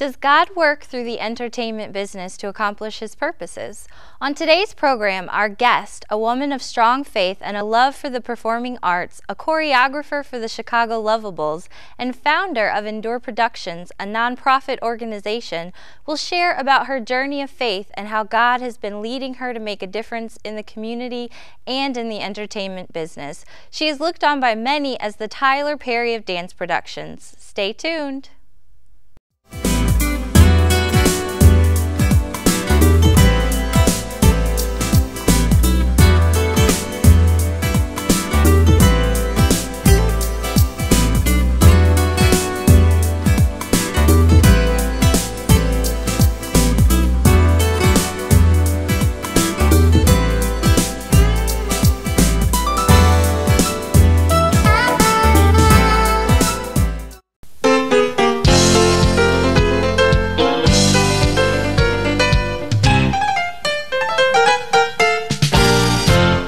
Does God work through the entertainment business to accomplish His purposes? On today's program, our guest, a woman of strong faith and a love for the performing arts, a choreographer for the Chicago Luvabulls, and founder of Endure Productions, a nonprofit organization, will share about her journey of faith and how God has been leading her to make a difference in the community and in the entertainment business. She is looked on by many as the Tyler Perry of dance productions. Stay tuned.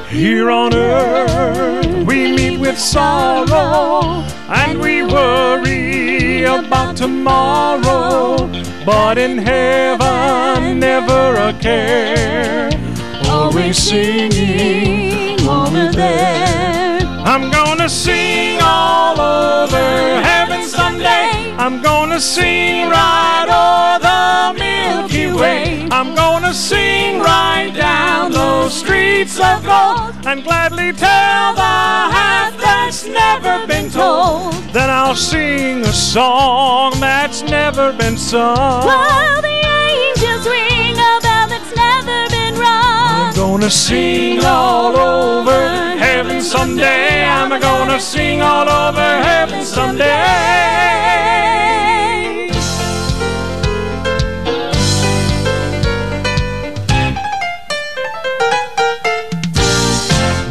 Here on earth we meet with sorrow, and we worry about tomorrow, but in heaven never a care, always singing over there. I'm gonna sing all over heaven someday, I'm gonna sing right o'er the Milky Way, I'm gonna sing right down those streets of gold, and gladly tell the half that's never been told. Then I'll sing a song that's never been sung, while the angels ring a bell that's never been rung. I'm gonna sing all over heaven someday, I'm gonna sing all over heaven someday.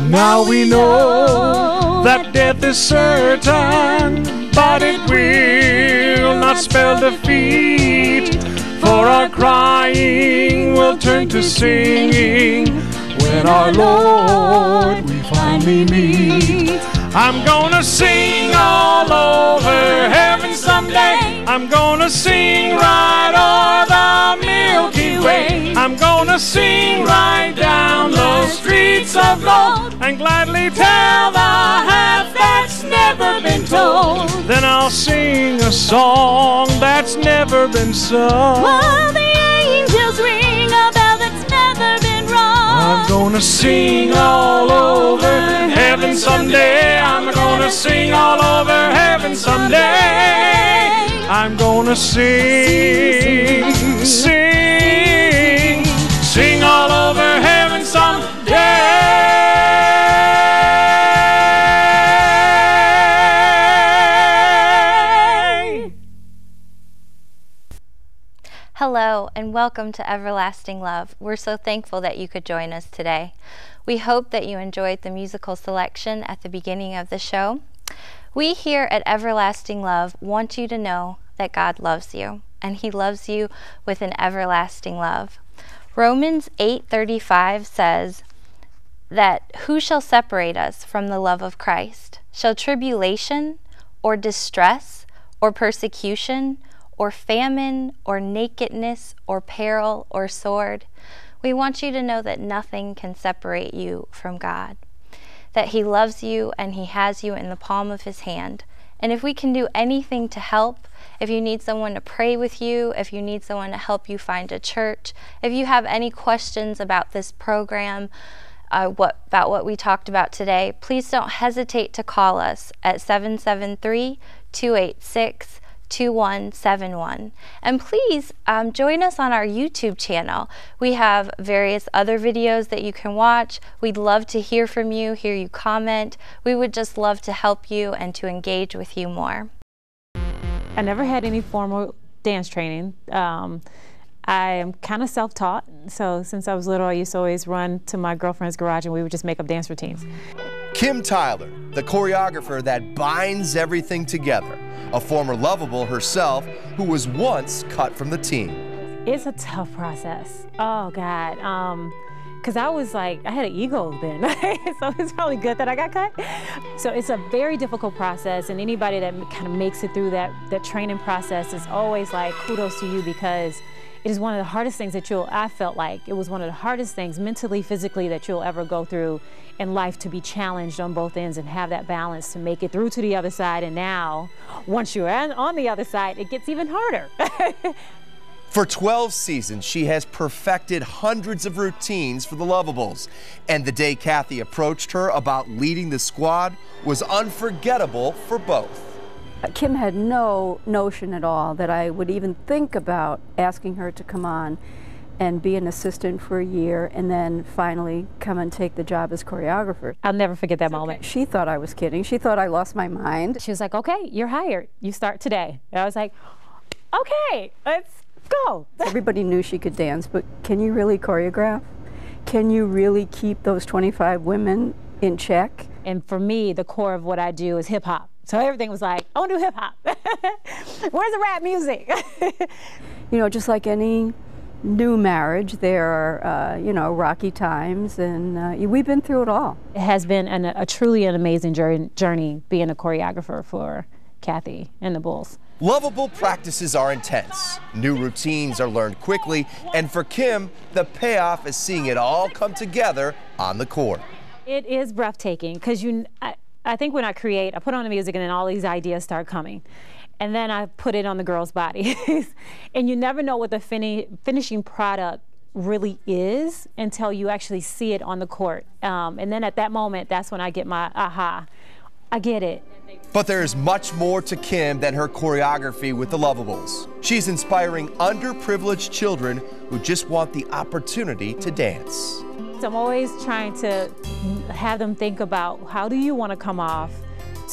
Now we know that death is certain, but it will not spell defeat, for our crying will turn to singing when our Lord we finally meet. I'm gonna sing all over heaven someday, I'm gonna sing right o'er the Milky Way, I'm gonna sing right down those streets of gold, and gladly tell the half that's never been told. Then I'll sing a song that's never been sung, while the angels ring a bell that's never been rung. I'm gonna sing all over heaven someday, I'm gonna sing all over heaven someday. I'm gonna sing, sing, sing all over heaven someday. Hello and welcome to Everlasting Love. We're so thankful that you could join us today. We hope that you enjoyed the musical selection at the beginning of the show. We here at Everlasting Love want you to know that God loves you, and He loves you with an everlasting love. Romans 8:35 says that who shall separate us from the love of Christ? Shall tribulation or distress or persecution or famine, or nakedness, or peril, or sword? We want you to know that nothing can separate you from God, that He loves you and He has you in the palm of His hand. And if we can do anything to help, if you need someone to pray with you, if you need someone to help you find a church, if you have any questions about this program, about what we talked about today, please don't hesitate to call us at 773-286-2171. And please join us on our YouTube channel. We have various other videos that you can watch. We'd love to hear from you, hear you comment. We would just love to help you and to engage with you more. I never had any formal dance training. I am kind of self-taught, so since I was little I used to always run to my girlfriend's garage and we would just make up dance routines. Kim Tyler, the choreographer that binds everything together, a former Luvabull herself who was once cut from the team. It's a tough process. Oh God. because I was like, I had an ego then, so it's probably good that I got cut. So it's a very difficult process, and anybody that kind of makes it through that training process is always like, kudos to you, because it is one of the hardest things that I felt like it was one of the hardest things mentally, physically, that you'll ever go through in life, to be challenged on both ends and have that balance to make it through to the other side. And now, once you're on the other side, it gets even harder. For 12 seasons, she has perfected hundreds of routines for the Luvabulls. And the day Kathy approached her about leading the squad was unforgettable for both. Kim had no notion at all that I would even think about asking her to come on and be an assistant for a year and then finally come and take the job as choreographer. I'll never forget that moment. She thought I was kidding. She thought I lost my mind. She was like, okay, you're hired. You start today. And I was like, okay, let's go. Everybody knew she could dance, but can you really choreograph? Can you really keep those 25 women in check? And for me, the core of what I do is hip hop. So everything was like, I want to do hip hop. Where's the rap music? You know, just like any new marriage, there are, you know, rocky times, and we've been through it all. It has been a truly an amazing journey being a choreographer for Kathy and the Bulls. Luvabull practices are intense. New routines are learned quickly, and for Kim, the payoff is seeing it all come together on the court. It is breathtaking, because I think when I create, I put on the music and then all these ideas start coming. And then I put it on the girls' bodies. And you never know what the finishing product really is until you actually see it on the court. And then at that moment, that's when I get my aha. I get it. But there is much more to Kim than her choreography with the Luvabulls. She's inspiring underprivileged children who just want the opportunity to dance. I'm always trying to have them think about, how do you want to come off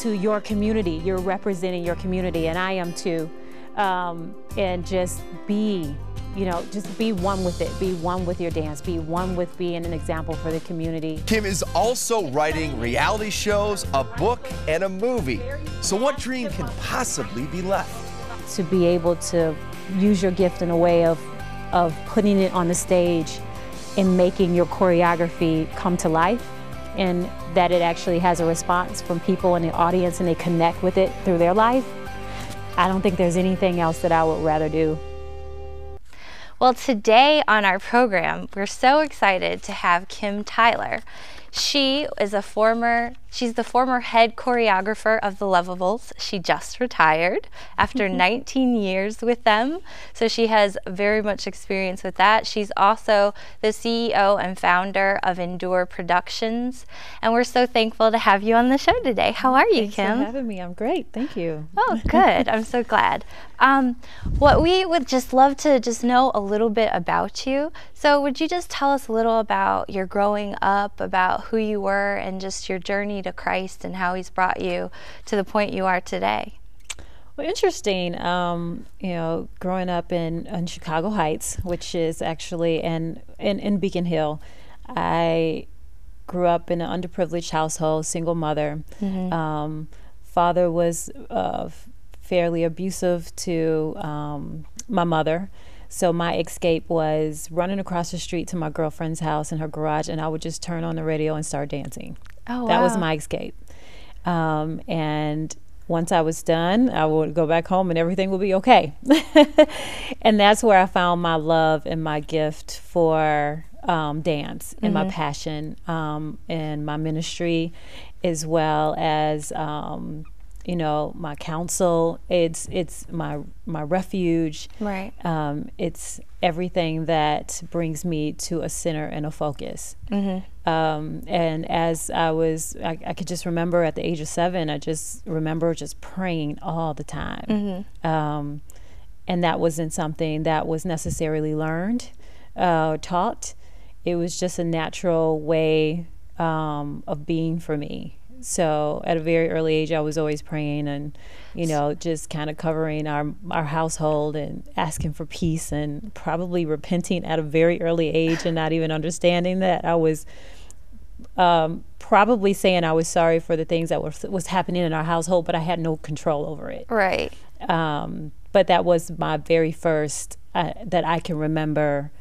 to your community? You're representing your community, and I am too. And just be, you know, just be one with it. Be one with your dance. Be one with being an example for the community. Kim is also writing reality shows, a book, and a movie. So what dream can possibly be left? To be able to use your gift in a way of putting it on the stage and making your choreography come to life, and that it actually has a response from people in the audience and they connect with it through their life. I don't think there's anything else that I would rather do. Well, today on our program, we're so excited to have Kim Tyler. She's the former head choreographer of the Luvabulls. She just retired after 19 years with them, so she has very much experience with that. She's also the CEO and founder of Endure Productions, and we're so thankful to have you on the show today. How are you, Thanks Kim? for having me. I'm great. Thank you. Oh, good. I'm so glad. What we would just love to just know a little bit about you. So would you just tell us a little about your growing up, about who you were, and just your journey to Christ and how He's brought you to the point you are today? Well, interesting. You know, growing up in Chicago Heights, which is actually in Beacon Hill, I grew up in an underprivileged household, single mother. Mm-hmm. Father was fairly abusive to my mother. So my escape was running across the street to my girlfriend's house in her garage, and I would just turn on the radio and start dancing. Oh, wow. That was my escape. And once I was done, I would go back home and everything would be okay. And that's where I found my love and my gift for dance, and my passion, and my ministry, as well as you know, my counsel. It's my refuge. Right. It's everything that brings me to a center and a focus. Mm-hmm. And as I could just remember at the age of 7, I just remember just praying all the time. Mm-hmm. And that wasn't something that was necessarily learned or taught. It was just a natural way of being for me. So at a very early age, I was always praying and, you know, just kind of covering our household and asking for peace, and probably repenting at a very early age and not even understanding that I was probably saying I was sorry for the things that was happening in our household, but I had no control over it. Right. But that was my very first, that I can remember,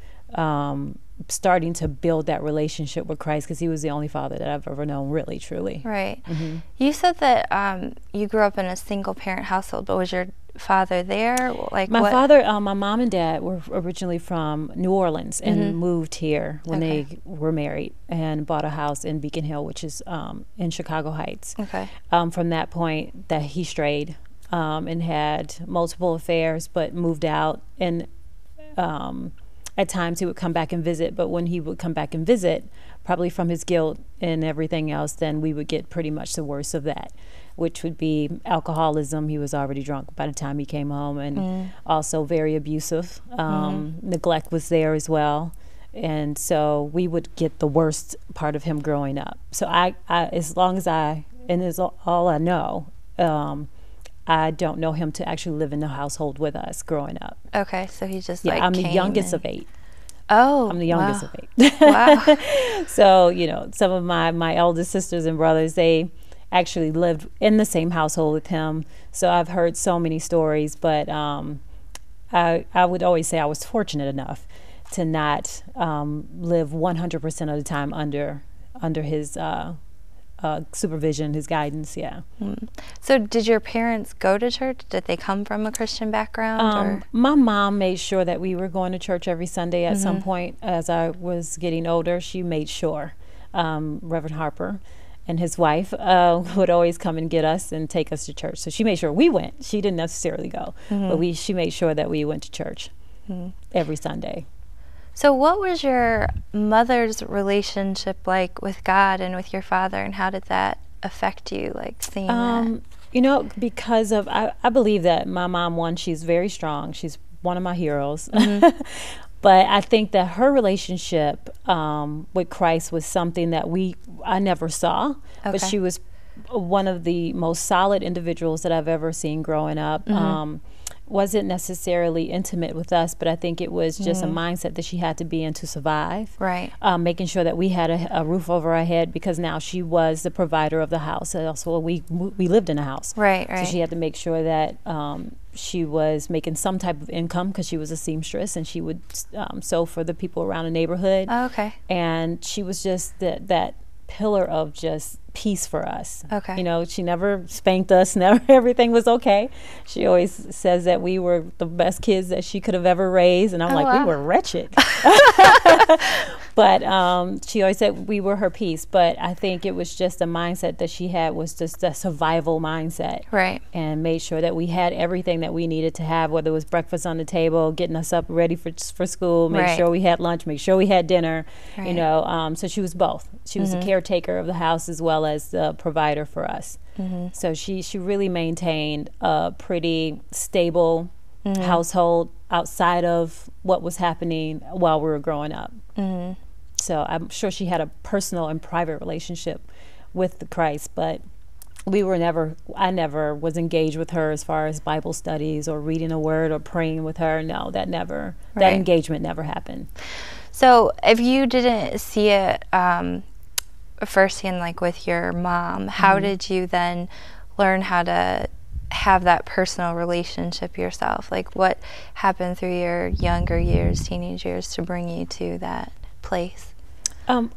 starting to build that relationship with Christ, because he was the only father that I've ever known, really, truly. Right. You said that you grew up in a single parent household, but was your father there? Like my father, my mom and dad were originally from New Orleans and moved here when they were married and bought a house in Beacon Hill, which is in Chicago Heights. Okay. From that point, that he strayed and had multiple affairs, but moved out. And at times he would come back and visit, but when he would come back and visit, probably from his guilt and everything else, then we would get pretty much the worst of that, which would be alcoholism. He was already drunk by the time he came home, and also very abusive. Neglect was there as well. And so we would get the worst part of him growing up. So I as long as and is all I know, I don't know him to actually live in the household with us growing up. Okay, so he just I'm the youngest of 8. Oh, I'm the youngest of 8. Wow. So, some of my eldest sisters and brothers, they actually lived in the same household with him. So I've heard so many stories, but I would always say I was fortunate enough to not live 100% of the time under his supervision, his guidance. So did your parents go to church? Did they come from a Christian background? Or? My mom made sure that we were going to church every Sunday at some point. As I was getting older, she made sure. Reverend Harper and his wife would always come and get us and take us to church. So she made sure we went. She didn't necessarily go, but she made sure that we went to church every Sunday. So what was your mother's relationship like with God and with your father, and how did that affect you, like seeing that? Because of, I believe that my mom, one, she's very strong. She's one of my heroes. But I think that her relationship with Christ was something that I never saw, but she was one of the most solid individuals that I've ever seen growing up. Wasn't necessarily intimate with us, but I think it was just a mindset that she had to be in to survive. Right. Making sure that we had a roof over our head, because now she was the provider of the house. And also we lived in a house. Right. So she had to make sure that she was making some type of income, because she was a seamstress and she would sew for the people around the neighborhood. Oh, okay. And she was just that pillar of just peace for us. Okay. She never spanked us, never, everything was okay. She always says that we were the best kids that she could have ever raised, and I'm we were wretched. But she always said we were her peace. But I think it was just a mindset that she had, was just a survival mindset. Right. And made sure that we had everything that we needed to have, whether it was breakfast on the table, getting us up ready for school, make sure we had lunch, make sure we had dinner. Right. So she was both. She was the caretaker of the house as well as the provider for us. So she really maintained a pretty stable household outside of what was happening while we were growing up. So I'm sure she had a personal and private relationship with the Christ, but I never was engaged with her as far as Bible studies or reading a word or praying with her. No, that engagement never happened. So if you didn't see it firsthand, like with your mom, how did you then learn how to have that personal relationship yourself? Like, what happened through your younger years, teenage years, to bring you to that place?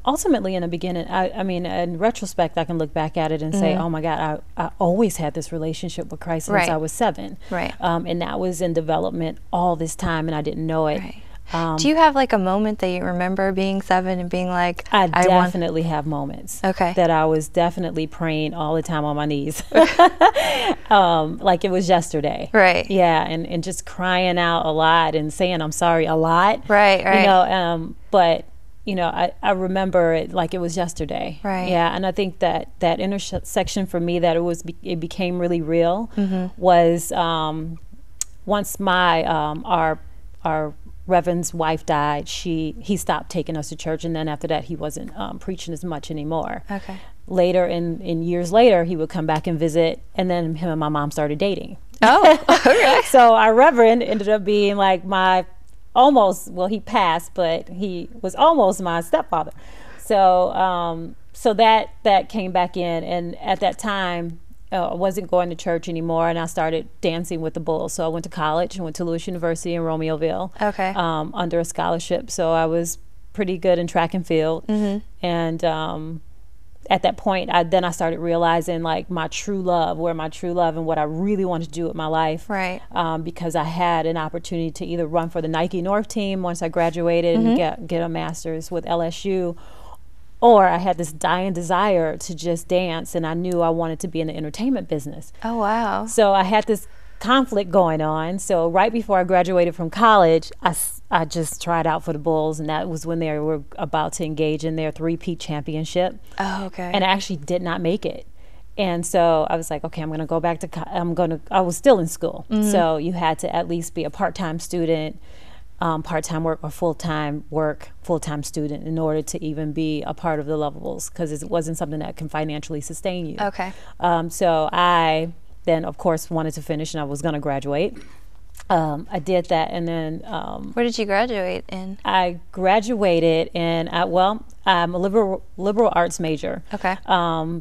Ultimately, in the beginning, I mean, in retrospect, I can look back at it and say, oh my God, I always had this relationship with Christ since I was 7. Right. And that was in development all this time, and I didn't know it. Right. Do you have like a moment that you remember being 7 and being like, I definitely have moments. Okay. That I was definitely praying all the time on my knees. Like it was yesterday. Right. Yeah, and just crying out a lot and saying I'm sorry a lot. Right, right. But I remember it like it was yesterday. Right. Yeah, and I think that intersection for me, that it became really real, was once my our Reverend's wife died. He stopped taking us to church, and then after that he wasn't preaching as much anymore. Okay. Later, in years later, he would come back and visit, and then him and my mom started dating. Oh, okay. So our Reverend ended up being like my he passed, but he was almost my stepfather. So that came back in, and at that time I wasn't going to church anymore, and I started dancing with the Bulls. So I went to college. I went to Lewis University in Romeoville. Okay. Under a scholarship. So I was pretty good in track and field. And at that point, I started realizing like my true love and what I really wanted to do with my life. Right. Because I had an opportunity to either run for the Nike North team once I graduated and get a master's with LSU, or I had this dying desire to just dance, and I knew I wanted to be in the entertainment business. Oh, wow. So I had this conflict going on. So right before I graduated from college, I just tried out for the Bulls, and that was when they were about to engage in their three-peat championship. Oh, okay. And I actually did not make it. And so I was like, okay, I'm going to go back to, I was still in school. So you had to at least be a part-time student, part-time work, or full-time work, full-time student in order to even be a part of the Luvabulls, because it wasn't something that can financially sustain you. Okay. So I then, of course, wanted to finish, and I was going to graduate. I did that, and then where did you graduate in? I graduated in I'm a liberal arts major. Okay.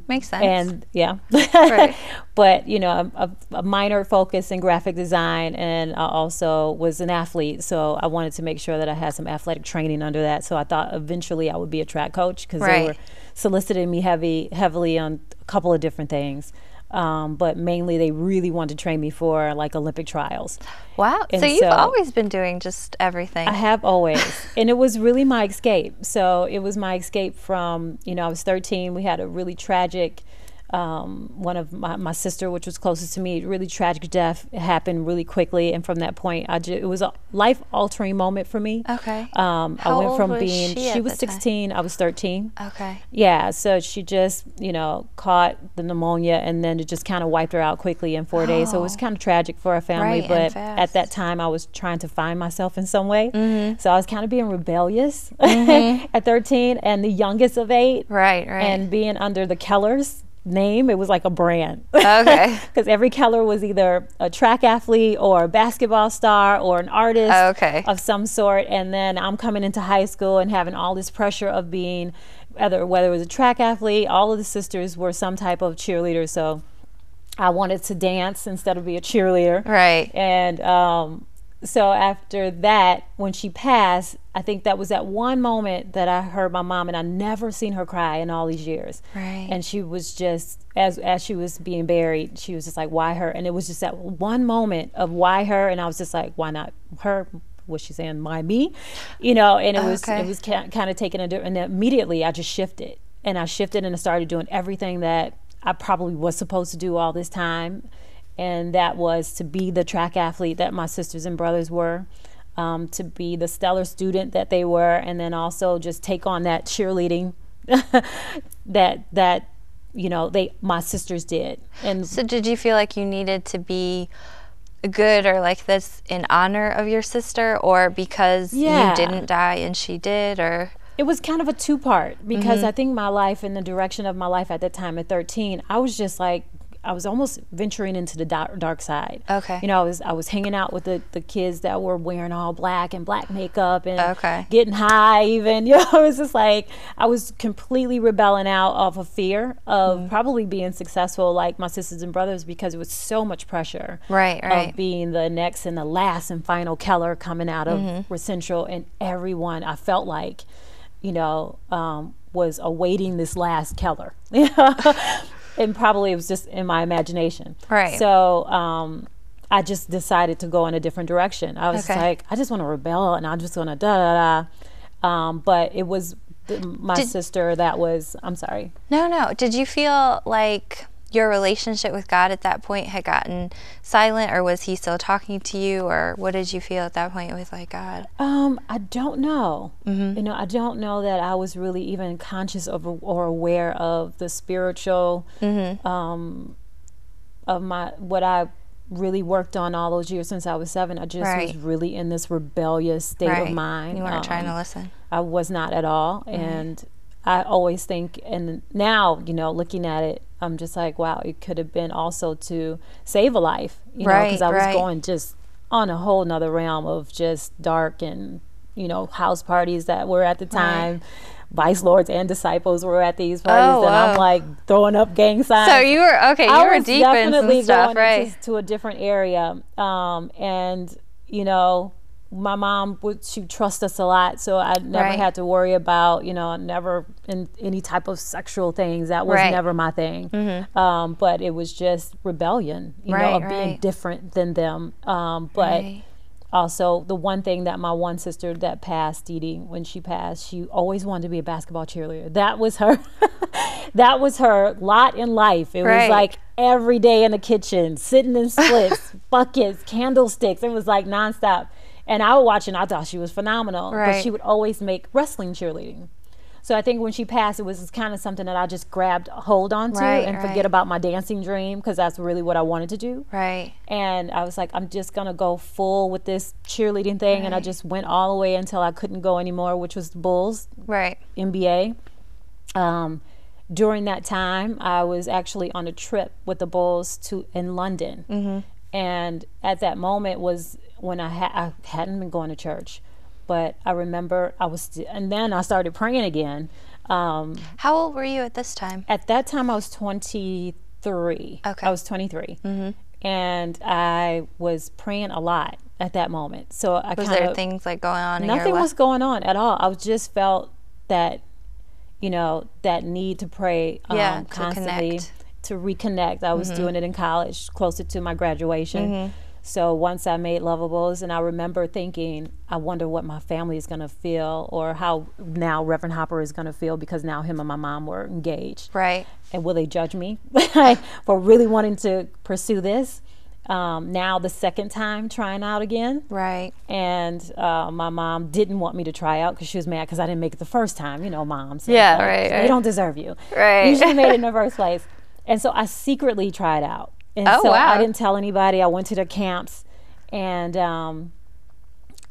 Makes sense. And yeah, Right. But you know, a minor focus in graphic design, and I also was an athlete, so I wanted to make sure that I had some athletic training under that. So I thought eventually I would be a track coach, because they were soliciting me heavily on a couple of different things. But mainly they really wanted to train me for like Olympic trials. Wow. And so you've always been doing just everything. I have always. And it was really my escape. So it was my escape from, I was 13. We had a really tragic, one of my sister, which was closest to me, really tragic death. It happened really quickly. And from that point, it was a life-altering moment for me. Okay. I went from being, she was 16, I was 13. Okay. Yeah, so she just, caught the pneumonia, and then it just kind of wiped her out quickly in 4 days. So it was kind of tragic for our family. But at that time, I was trying to find myself in some way. So I was kind of being rebellious at 13, and the youngest of 8. Right. And being under the Kellers name, it was like a brand. Okay. Because every Keller was either a track athlete or a basketball star or an artist of some sort. And then I'm coming into high school and having all this pressure of being, whether it was a track athlete, all of the sisters were some type of cheerleader. So I wanted to dance instead of be a cheerleader. Right. And so after that, when she passed, I think that was that one moment that I heard my mom, and I never seen her cry in all these years. Right. And she was just, as she was being buried, she was just like, why her? And it was just that one moment of why her, and I was just like, why not her? Was she saying why me? And it was kind of taking and immediately I just shifted. And I shifted and I started doing everything that I probably was supposed to do all this time. And that was to be the track athlete that my sisters and brothers were, to be the stellar student that they were, and then also just take on that cheerleading that my sisters did. And so did you feel like you needed to be good or like this in honor of your sister, or because you didn't die and she did, or? It was kind of a two-part, because I think my life and the direction of my life at that time at 13, I was just like, I was almost venturing into the dark side. Okay. I was hanging out with the kids that were wearing all black and black makeup and Okay. getting high even. It was just like I was completely rebelling out of a fear of probably being successful like my sisters and brothers, because it was so much pressure. Right. Of being the next and the last and final Keller coming out of Central, and everyone I felt like, was awaiting this last Keller. And probably it was just in my imagination. Right. So I just decided to go in a different direction. I was like, I just want to rebel, and I'm just going to da-da-da. But it was my sister that was, I'm sorry. No. Did you feel like your relationship with God at that point had gotten silent, or was he still talking to you, or what did you feel at that point with like God? I don't know. I don't know that I was really even conscious of or aware of the spiritual of what I really worked on all those years since I was 7. I just was really in this rebellious state of mind. You weren't trying to listen. I was not at all. And I always think, and now, looking at it, I'm just like, wow, it could have been also to save a life, because I was going just on a whole nother realm of just dark and, house parties that were at the time. Vice lords and disciples were at these parties, and I'm like throwing up gang signs. So you were deep in some stuff, right? To a different area, and my mom she trust us a lot, so I never had to worry about, you know, never in any type of sexual things. That was never my thing. But it was just rebellion, you know, of being different than them. But also, the one thing that my one sister that passed, Dee Dee, when she passed, she always wanted to be a basketball cheerleader. That was her. That was her lot in life. It was like every day in the kitchen, sitting in splits, buckets, candlesticks. It was like nonstop. And I would watch and I thought she was phenomenal. But she would always make wrestling cheerleading. So I think when she passed, it was kind of something that I just grabbed hold on to and forget about my dancing dream, because that's really what I wanted to do. And I was like, I'm just going to go full with this cheerleading thing. And I just went all the way until I couldn't go anymore, which was the Bulls, NBA. During that time, I was actually on a trip with the Bulls in London. And at that moment was when I hadn't been going to church. But I remember and then I started praying again. How old were you at this time? At that time, I was 23. I was 23. And I was praying a lot at that moment. So was there things like going on in your life? Nothing was going on at all. I just felt that, you know, that need to pray constantly, to reconnect. I was doing it in college, closer to my graduation. So once I made Luvabulls, and I remember thinking, I wonder what my family is going to feel, or how now Reverend Hopper is going to feel, because now him and my mom were engaged. And will they judge me for really wanting to pursue this? Now the second time trying out again. And my mom didn't want me to try out because she was mad because I didn't make it the first time. You know, moms. They don't deserve you. You should have made it in the first place. And so I secretly tried out. And so I didn't tell anybody. I went to the camps, and I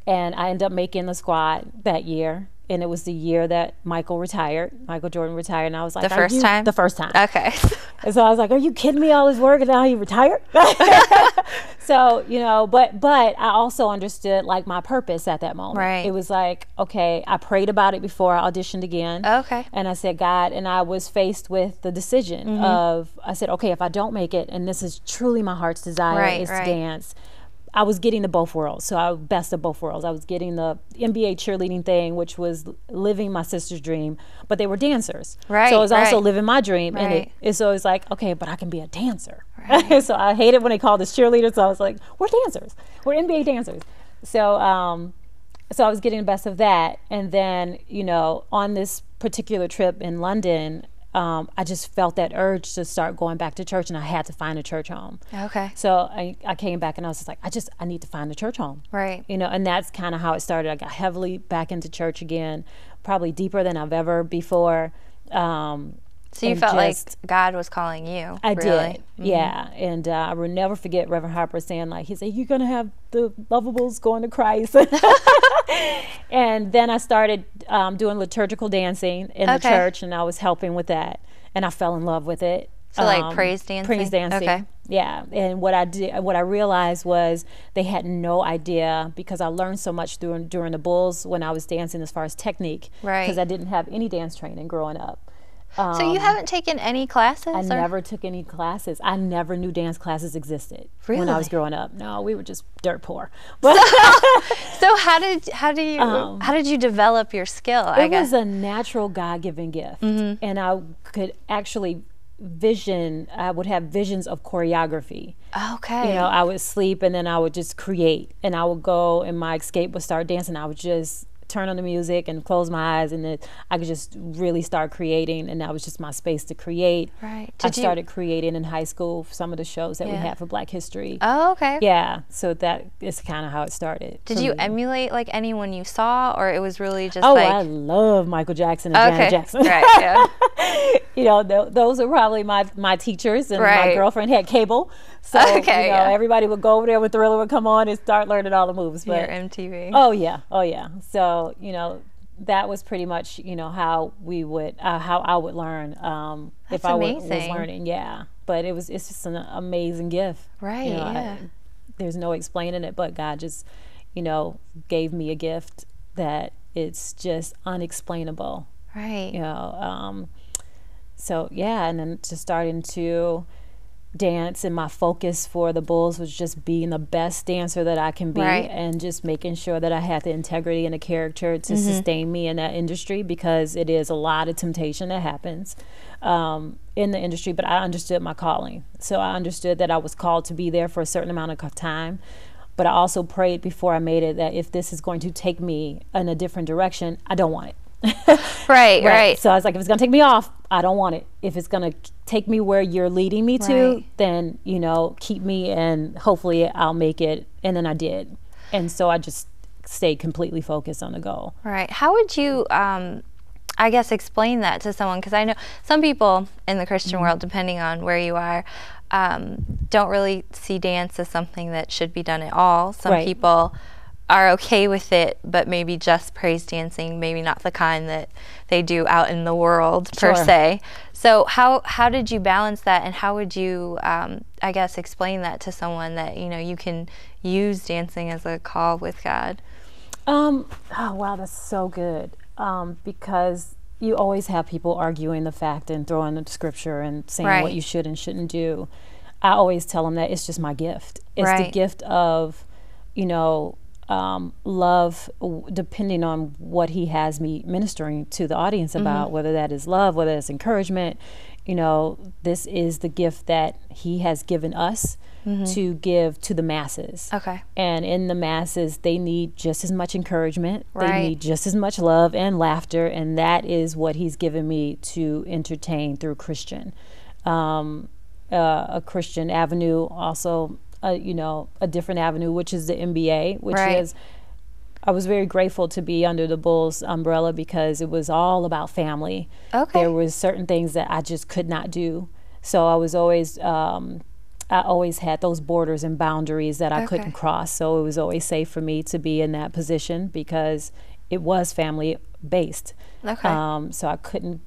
ended up making the squad that year. And it was the year that Michael Jordan retired. And I was like, the first time? The first time. Okay. And so I was like, are you kidding me? All his work, and now he retired? So, you know, but I also understood like my purpose at that moment. It was like, okay, I prayed about it before I auditioned again. And I said, God, and I was faced with the decision I said, okay, if I don't make it, and this is truly my heart's desire, is to dance. I was getting the both worlds, so I was best of both worlds. I was getting the NBA cheerleading thing, which was living my sister's dream, but they were dancers. So I was also living my dream, and so it's like, okay, but I can be a dancer. So I hated when they called us cheerleaders, so I was like, we're dancers. We're NBA dancers. So so I was getting the best of that, and then, you know, on this particular trip in London, I just felt that urge to start going back to church, and I had to find a church home. So I came back, and I was just like, I need to find a church home. You know, and that's kind of how it started. I got heavily back into church again, probably deeper than I've ever before. So you felt like God was calling you. I did, and I will never forget Reverend Harper saying, like, he said, you're going to have the Luvabulls going to Christ. And then I started doing liturgical dancing in the church, and I was helping with that, and I fell in love with it. So like praise dancing? Praise dancing, and what I realized was they had no idea, because I learned so much during the Bulls when I was dancing as far as technique, because I didn't have any dance training growing up. So you haven't taken any classes? I never took any classes. I never knew dance classes existed when I was growing up. No, we were just dirt poor. So how did you develop your skill? It was a natural God-given gift, and I could actually I would have visions of choreography. You know, I would sleep, and then I would just create, and I would go, and my escape would start dancing. I would just turn on the music and close my eyes, and then I could just really start creating, and that was just my space to create. I started creating in high school for some of the shows that we had for Black History. So that is kind of how it started. Did you emulate like anyone you saw, or it was really just I love Michael Jackson and Janet Jackson. You know, those are probably my teachers, and my girlfriend had cable. So, you know, everybody would go over there when Thriller would come on and start learning all the moves. Your MTV. Oh yeah. So, you know, that was pretty much, you know, how I would learn if I was learning. But it's just an amazing gift. You know, there's no explaining it, but God just, you know, gave me a gift that it's just unexplainable. You know, so yeah, and then just starting to dance, and my focus for the Bulls was just being the best dancer that I can be, and just making sure that I had the integrity and the character to sustain me in that industry, because it is a lot of temptation that happens in the industry. But I understood my calling. So I understood that I was called to be there for a certain amount of time. But I also prayed before I made it that if this is going to take me in a different direction, I don't want it. Right. So I was like, if it's gonna take me off, I don't want it. If it's gonna take me where you're leading me to, then, you know, keep me, and hopefully I'll make it. And then I did. And so I just stayed completely focused on the goal. Right. How would you, I guess, explain that to someone? Because I know some people in the Christian world, depending on where you are, don't really see dance as something that should be done at all. Some people are okay with it, but maybe just praise dancing, maybe not the kind that they do out in the world per se. So how did you balance that, and how would you, I guess, explain that to someone that, you know, you can use dancing as a call with God? Oh, wow, that's so good. Because you always have people arguing the fact and throwing the scripture and saying what you should and shouldn't do. I always tell them that it's just my gift. It's the gift of, you know, love, depending on what he has me ministering to the audience about, whether that is love, whether it's encouragement. You know, this is the gift that he has given us to give to the masses. And in the masses, they need just as much encouragement. They need just as much love and laughter, and that is what he's given me to entertain through Christian. A Christian avenue, also, you know, a different avenue, which is the MBA, which is, I was very grateful to be under the Bulls umbrella, because it was all about family. There was certain things that I just could not do. So I was always, I always had those borders and boundaries that I couldn't cross. So it was always safe for me to be in that position, because it was family based. So I couldn't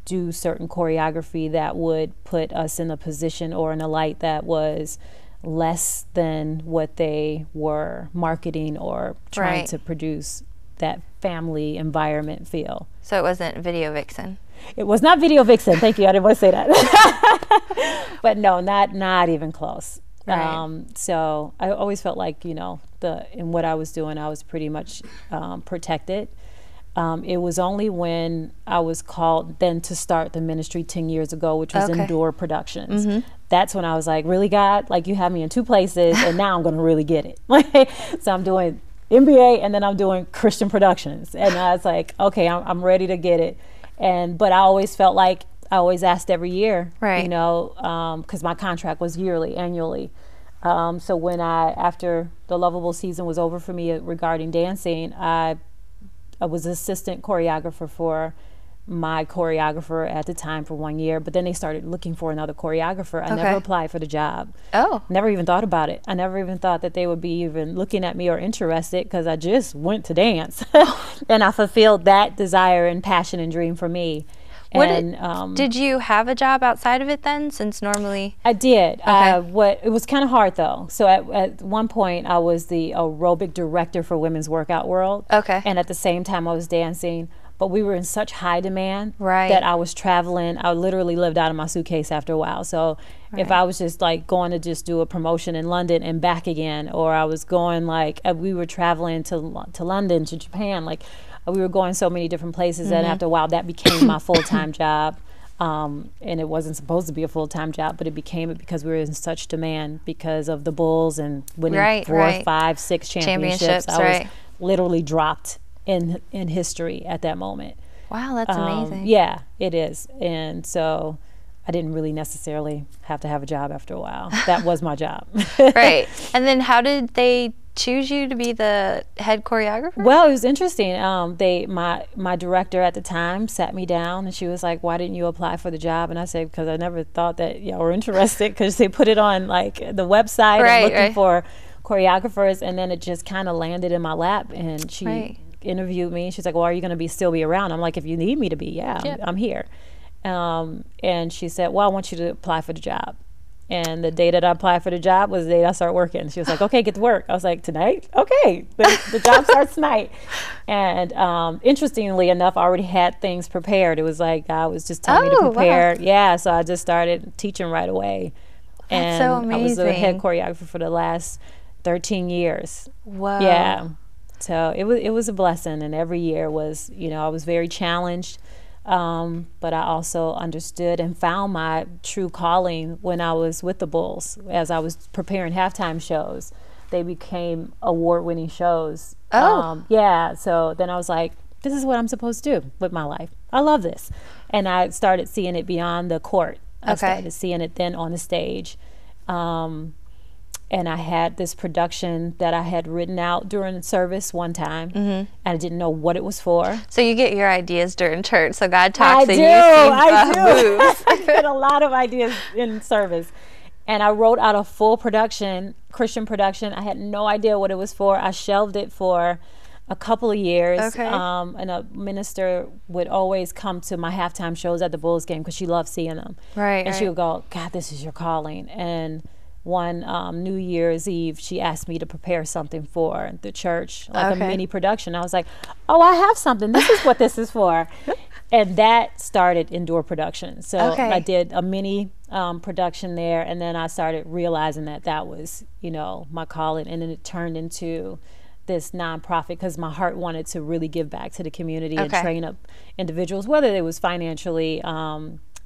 do certain choreography that would put us in a position or in a light that was less than what they were marketing or trying to produce that family environment feel. So it wasn't Video Vixen? It was not Video Vixen. Thank you. I didn't want to say that. But no, not even close. So I always felt like, you know, in what I was doing, I was pretty much protected. It was only when I was called then to start the ministry 10 years ago, which was Indoor Productions. That's when I was like, really, God? Like, you have me in two places, and now I'm going to really get it. So I'm doing MBA, and then I'm doing Christian Productions. And I was like, okay, I'm ready to get it. But I always felt like I always asked every year, you know, because my contract was annually. So when after the Lovable season was over for me regarding dancing, I was assistant choreographer for my choreographer at the time for 1 year, but then they started looking for another choreographer. I never applied for the job. Never even thought about it. I never even thought that they would be even looking at me or interested, because I just went to dance. And I fulfilled that desire and passion and dream for me. Did you have a job outside of it then, since normally? I did. It was kind of hard though. So at one point I was the aerobic director for Women's Workout World. And at the same time I was dancing. But we were in such high demand that I was traveling. I literally lived out of my suitcase after a while. So if I was just like going to just do a promotion in London and back again, or I was going like, we were traveling to London, to Japan, like we were going so many different places. And after a while that became my full-time job. And it wasn't supposed to be a full-time job, but it became it because we were in such demand because of the Bulls and winning 4, 5, 6 championships. I was literally dropped in history at that moment. Wow, that's amazing. Yeah, it is. And so I didn't really necessarily have to have a job after a while. That was my job. And then how did they choose you to be the head choreographer? Well, it was interesting. My director at the time sat me down and she was like, why didn't you apply for the job? And I said, because I never thought that y'all were interested, because they put it on like the website and looking for choreographers, and then it just kind of landed in my lap, and she interviewed me. She's like, well, are you going to still be around? I'm like, if you need me to be, I'm here. And she said, well, I want you to apply for the job. And the day that I applied for the job was the day I started working. She was like, okay, get to work. I was like, tonight? Okay. The job starts tonight. And interestingly enough, I already had things prepared. It was like God was just telling me to prepare. Wow. Yeah, so I just started teaching right away. That's so amazing. I was the head choreographer for the last 13 years. Whoa. Yeah. So it was a blessing, and every year was, you know, I was very challenged, but I also understood and found my true calling when I was with the Bulls. As I was preparing halftime shows, they became award-winning shows. Oh. Yeah. So then I was like, this is what I'm supposed to do with my life. I love this. And I started seeing it beyond the court. I started seeing it then on the stage. And I had this production that I had written out during service one time, and I didn't know what it was for. So you get your ideas during church. So God talks and I do. moves. I get a lot of ideas in service. And I wrote out a full production, Christian production. I had no idea what it was for. I shelved it for a couple of years. Okay. And a minister would always come to my halftime shows at the Bulls game because she loved seeing them. Right. And she would go, God, this is your calling. And one New Year's Eve, she asked me to prepare something for the church, like a mini production. I was like, oh, I have something. This is what this is for. And that started indoor production. So I did a mini production there, and then I started realizing that that was, you know, my calling. And then it turned into this nonprofit because my heart wanted to really give back to the community and train up individuals, whether it was financially,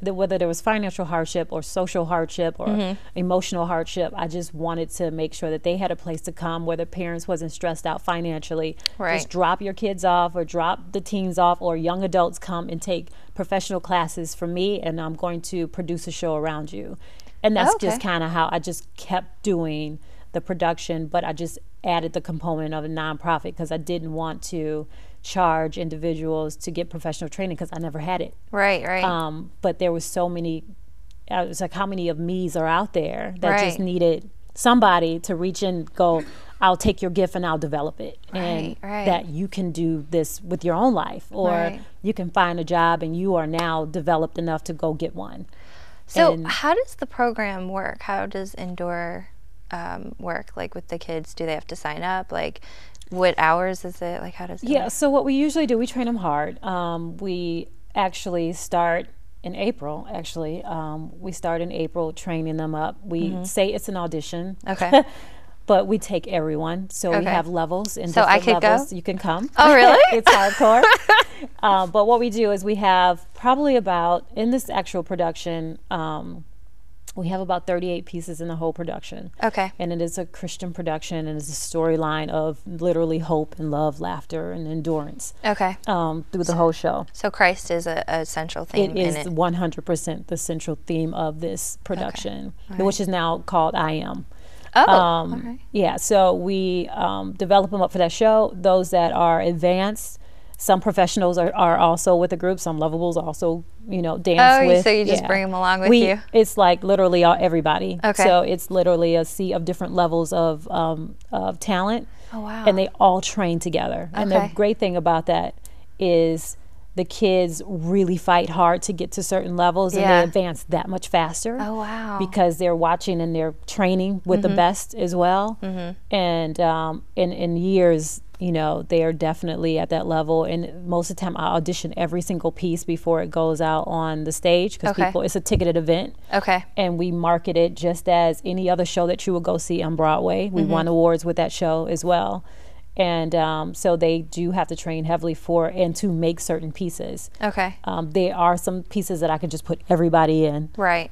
whether there was financial hardship or social hardship or emotional hardship. I just wanted to make sure that they had a place to come where their parents wasn't stressed out financially. Just drop your kids off or drop the teens off, or young adults come and take professional classes from me, and I'm going to produce a show around you. And that's just kind of how I just kept doing the production, but I just added the component of a nonprofit because I didn't want to charge individuals to get professional training because I never had it. But there was so many, I was like, how many of me's are out there that just needed somebody to reach in and go, I'll take your gift and I'll develop it. And that you can do this with your own life, or you can find a job and you are now developed enough to go get one. So how does the program work? How does indoor work? Like with the kids, do they have to sign up? Like, what hours is it? Like, how does it work? So what we usually do, we train them hard. We actually start in April, we start in April training them up. We say it's an audition. But we take everyone. So we have levels. And so I could go? You can come. Oh, really? It's hardcore. But what we do is we have probably about, in this actual production, we have about 38 pieces in the whole production. And it is a Christian production, and it's a storyline of literally hope and love, laughter, and endurance. Through the whole show. So Christ is a central theme in it. It is 100% the central theme of this production, which is now called I Am. So we develop them up for that show. Those that are advanced, some professionals are also with the group. Some Luvabulls also, you know, dance with. So you just bring them along with you? It's like literally everybody. So it's literally a sea of different levels of talent. And they all train together. And the great thing about that is the kids really fight hard to get to certain levels, and they advance that much faster. Because they're watching and they're training with the best as well. And in years, you know, they are definitely at that level. And most of the time I audition every single piece before it goes out on the stage, because it's a ticketed event. And we market it just as any other show that you would go see on Broadway. We won awards with that show as well. And so they do have to train heavily for and to make certain pieces. There are some pieces that I could just put everybody in.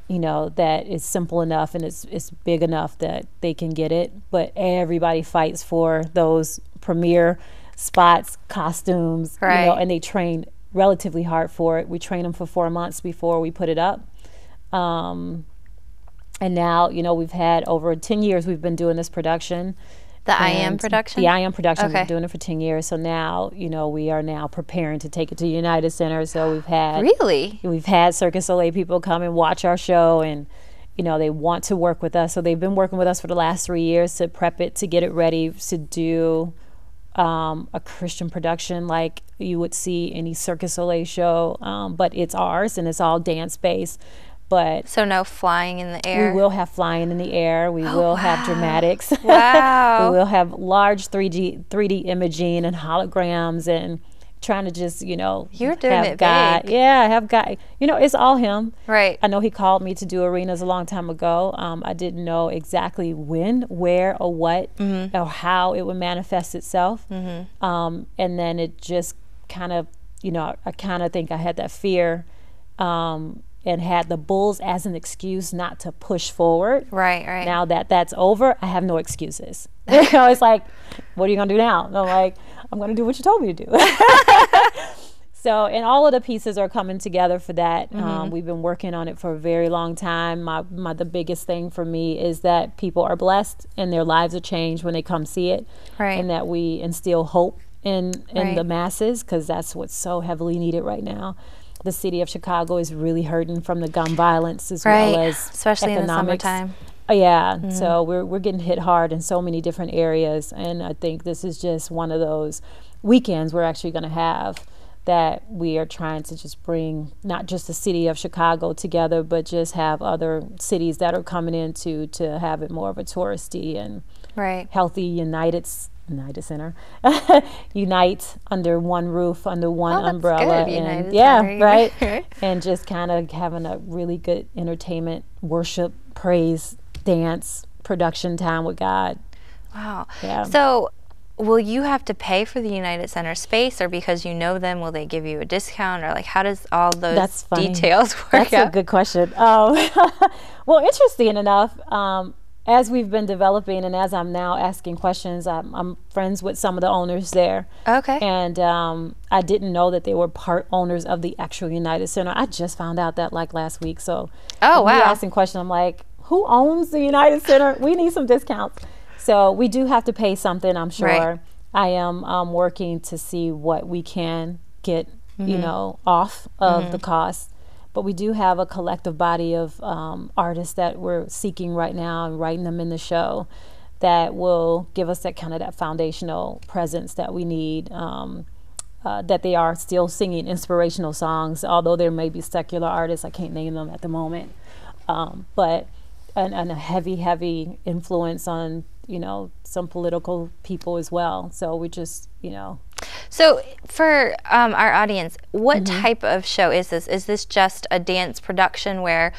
You know, that is simple enough and it's big enough that they can get it. But everybody fights for those premier spots, costumes, you know, and they train relatively hard for it. We train them for 4 months before we put it up. And now, you know, we've had over 10 years we've been doing this production. The I Am production? The I Am production. We've been doing it for 10 years. So now, you know, we are now preparing to take it to United Center. So we've had... We've had Cirque du Soleil people come and watch our show, and, you know, they want to work with us. So they've been working with us for the last 3 years to prep it, to get it ready to do a Christian production like you would see any Cirque du Soleil show. But it's ours, and it's all dance-based. But so no flying in the air? We will have flying in the air. We will have dramatics. We will have large 3D imaging and holograms, and trying to just, you know, you're doing have it God. big. Yeah, have God. You know, it's all him. Right. I know he called me to do arenas a long time ago. I didn't know exactly when, where, or what, or how it would manifest itself. And then it just kind of, you know, I kind of think I had that fear, and had the bulls as an excuse not to push forward. Right, right. Now that that's over, I have no excuses. You know, it's like, what are you gonna do now? And I'm like, I'm gonna do what you told me to do. So, and all of the pieces are coming together for that. We've been working on it for a very long time. The biggest thing for me is that people are blessed and their lives are changed when they come see it, Right. and that we instill hope in the masses, because that's what's so heavily needed right now. The city of Chicago is really hurting from the gun violence as well as especially economics. in the summertime. Yeah, so we're getting hit hard in so many different areas, and I think this is just one of those weekends we're actually going to have that we are trying to just bring not just the city of Chicago together, but just have other cities that are coming in to have it more of a touristy and Right. healthy United Center, unite under one roof, under one that's umbrella, good, and United yeah, Center. right, and just kind of having a really good entertainment, worship, praise, dance, production time with God. Wow. Yeah. So will you have to pay for the United Center space, or because you know them, will they give you a discount, or like how does all those That's funny. details work That's out? a good question. Well, interesting enough, as we've been developing and as I'm now asking questions, I'm friends with some of the owners there. Okay. And I didn't know that they were part owners of the actual United Center. I just found out that like last week. So Oh, when wow. you're asking questions, I'm like, who owns the United Center? We need some discounts. So we do have to pay something, I'm sure. Right. I am working to see what we can get, you know, off of the cost. But we do have a collective body of artists that we're seeking right now and writing them in the show that will give us that kind of that foundational presence that we need, that they are still singing inspirational songs, although there may be secular artists, I can't name them at the moment, but and a heavy influence on, you know, some political people as well. So we just, you know. So for our audience, what type of show is this? Is this just a dance production where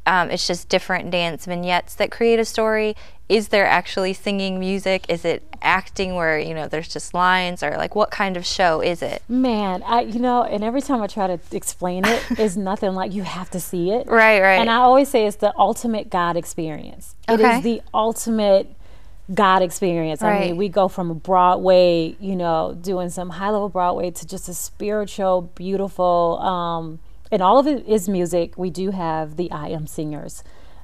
it's just different dance vignettes that create a story? Is there actually singing music? Is it acting where, you know, there's just lines, or like what kind of show is it? Man, you know, and every time I try to explain it, it's nothing like, you have to see it. Right, right. And I always say it's the ultimate God experience. It Okay. is the ultimate God experience. I Right. mean, we go from a Broadway, you know, doing some high-level Broadway to just a spiritual, beautiful, and all of it is music. We do have the I Am singers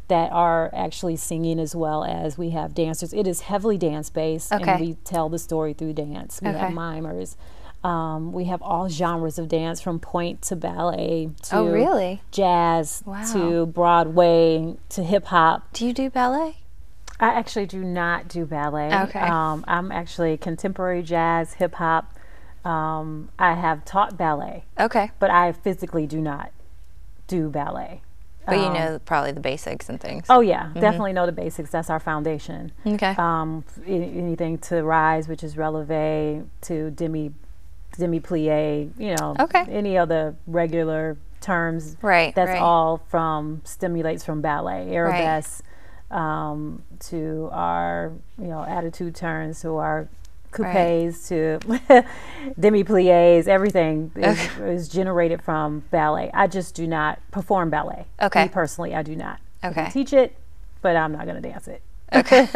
that are actually singing, as well as we have dancers. It is heavily dance-based, Okay. and we tell the story through dance. We Okay. have mimers. We have all genres of dance, from point to ballet to Oh, really? jazz Wow. to Broadway to hip-hop. Do you do ballet? I actually do not do ballet. Okay. I'm actually contemporary jazz, hip hop. I have taught ballet, Okay. but I physically do not do ballet. But you know probably the basics and things. Oh yeah, definitely know the basics. That's our foundation. Okay. Anything to rise, which is releve, to demi plie, you know, Okay. any other regular terms. Right, That's right. all stimulates from ballet, arabesque. To our, you know, attitude turns, to our coupes, to demi-plies, everything is generated from ballet. I just do not perform ballet. Okay. Me personally, I do not. I Okay. can teach it, but I'm not going to dance it. Okay.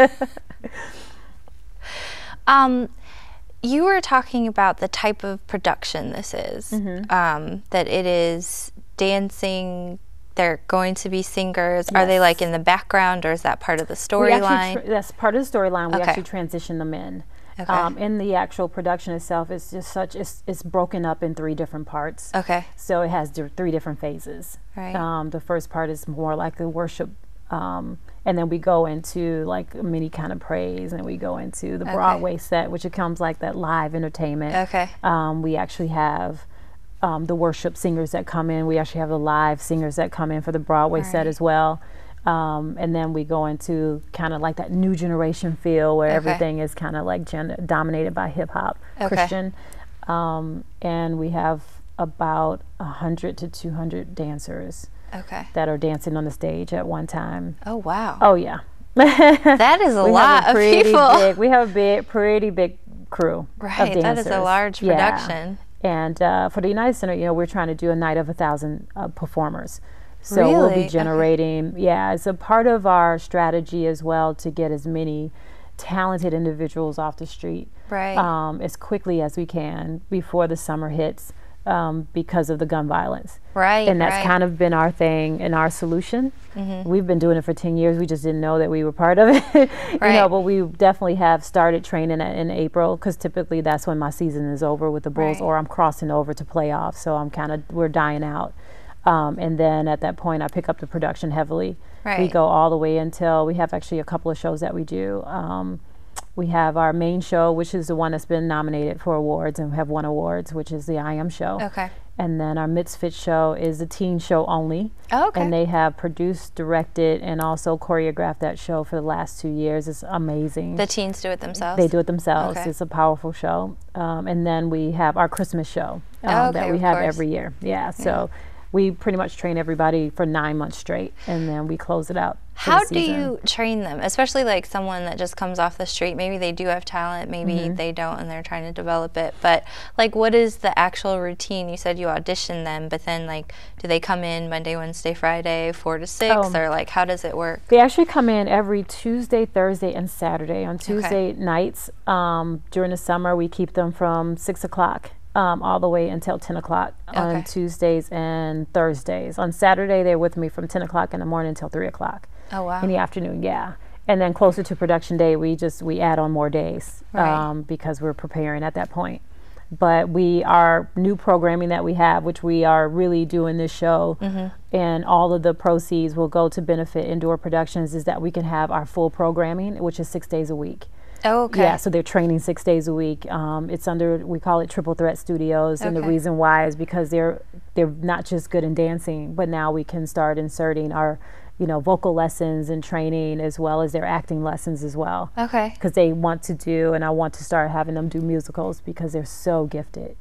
You were talking about the type of production this is, that it is dancing. They're going to be singers. Are they Yes. like in the background, or is that part of the We actually storyline? that's part of the storyline. We Okay. actually transition them in. Okay. In the actual production itself, it's just it's broken up in 3 different parts. Okay. So it has 3 different phases. Right. The first part is more like the worship, and then we go into like a mini kind of praise, and we go into the Broadway set, which becomes like that live entertainment. Okay. We actually have the worship singers that come in. We actually have the live singers that come in for the Broadway set as well. And then we go into kind of like that new generation feel, where everything is kind of like dominated by hip hop, Okay. Christian. and we have about 100 to 200 dancers that are dancing on the stage at one time. Oh, wow. Oh, yeah. That is a lot of people. We have a pretty big crew of dancers. That is a large production. And for the United Center, you know, we're trying to do a night of 1,000 performers. So we'll be generating, it's a part of our strategy as well to get as many talented individuals off the street as quickly as we can before the summer hits, because of the gun violence. And that's kind of been our thing and our solution. We've been doing it for 10 years. We just didn't know that we were part of it. You know, but we definitely have started training in April, because typically that's when my season is over with the Bulls, or I'm crossing over to playoffs. So we're dying out. And then at that point, I pick up the production heavily. We go all the way until we have actually a couple of shows that we do. We have our main show, which is the one that's been nominated for awards and have won awards, which is the I Am show. And then our Misfit show is the teen show only. And they have produced, directed, and also choreographed that show for the last 2 years. It's amazing. The teens do it themselves? They do it themselves. It's a powerful show. And then we have our Christmas show that we have every year. So we pretty much train everybody for 9 months straight, and then we close it out. How do you train them, especially like someone that just comes off the street? Maybe they do have talent, maybe they don't, and they're trying to develop it. But like, what is the actual routine? You said you audition them, but then like, do they come in Monday, Wednesday, Friday, 4 to 6, or like, how does it work? They actually come in every Tuesday, Thursday, and Saturday. On Tuesday nights, during the summer, we keep them from 6 o'clock. All the way until 10 o'clock on Tuesdays and Thursdays. On Saturday, they're with me from 10 o'clock in the morning until 3 o'clock. Oh, wow. In the afternoon, And then closer to production day, we add on more days because we're preparing at that point. But our new programming that we have, which we are really doing this show, and all of the proceeds will go to benefit Indoor Productions, is that we can have our full programming, which is 6 days a week. So they're training 6 days a week. It's under, we call it Triple Threat Studios, and the reason why is because they're not just good in dancing, but now we can start inserting our, vocal lessons and training, as well as their acting lessons as well. Because they want to do, and I want to start having them do musicals because they're so gifted.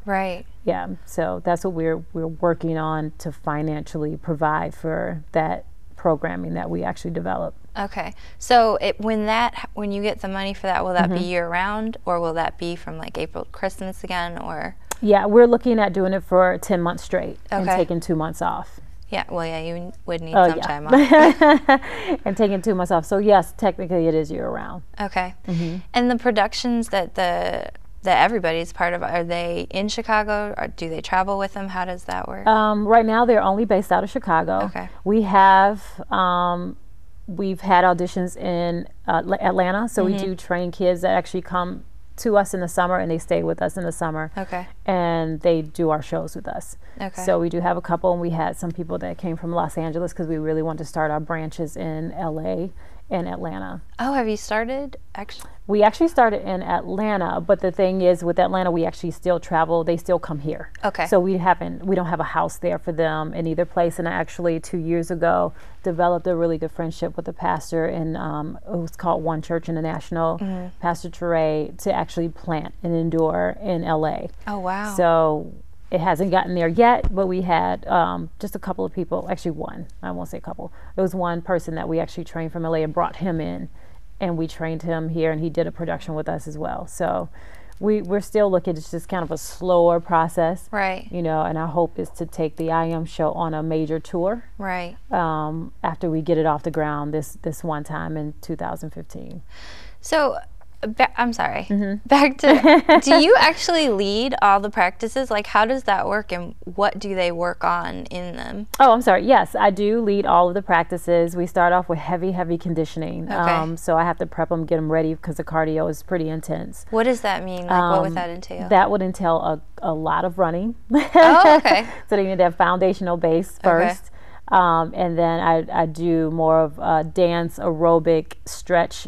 So that's what we're working on to financially provide for that programming that we actually develop. So when you get the money for that, will that be year round, or will that be from like April to Christmas again, or? We're looking at doing it for 10 months straight and taking 2 months off. You would need some time off. And taking 2 months off. So yes, technically it is year round. And the productions that everybody's part of, are they in Chicago, or do they travel with them? How does that work? Right now they're only based out of Chicago. We have we've had auditions in Atlanta, so we do train kids that actually come to us in the summer, and they stay with us in the summer. And they do our shows with us. So we do have a couple, and we had some people that came from Los Angeles because we really want to start our branches in LA and Atlanta. Have you started actually? We actually started in Atlanta, but the thing is, with Atlanta, we actually still travel. They still come here. So we don't have a house there for them in either place. And I actually 2 years ago developed a really good friendship with a pastor in it was called One Church International, Pastor Ture, to actually plant an indoor in LA. So it hasn't gotten there yet, but we had just a couple of people, actually one, I won't say a couple. It was one person that we actually trained from LA and brought him in, and we trained him here, and he did a production with us as well. So we're still looking, it's just kind of a slower process. And our hope is to take the I Am show on a major tour. After we get it off the ground this one time in 2015. So I'm sorry. Back to, do you actually lead all the practices? Like, how does that work, and what do they work on in them? I'm sorry. Yes, I do lead all of the practices. We start off with heavy conditioning. So I have to prep them, get them ready, because the cardio is pretty intense. What does that mean? Like, what would that entail? That would entail a lot of running. So they need to have foundational base first. And then I do more of a dance, aerobic, stretch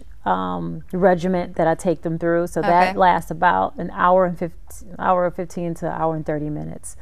regiment that I take them through. So that lasts about an hour and 15 to an hour and 30 minutes.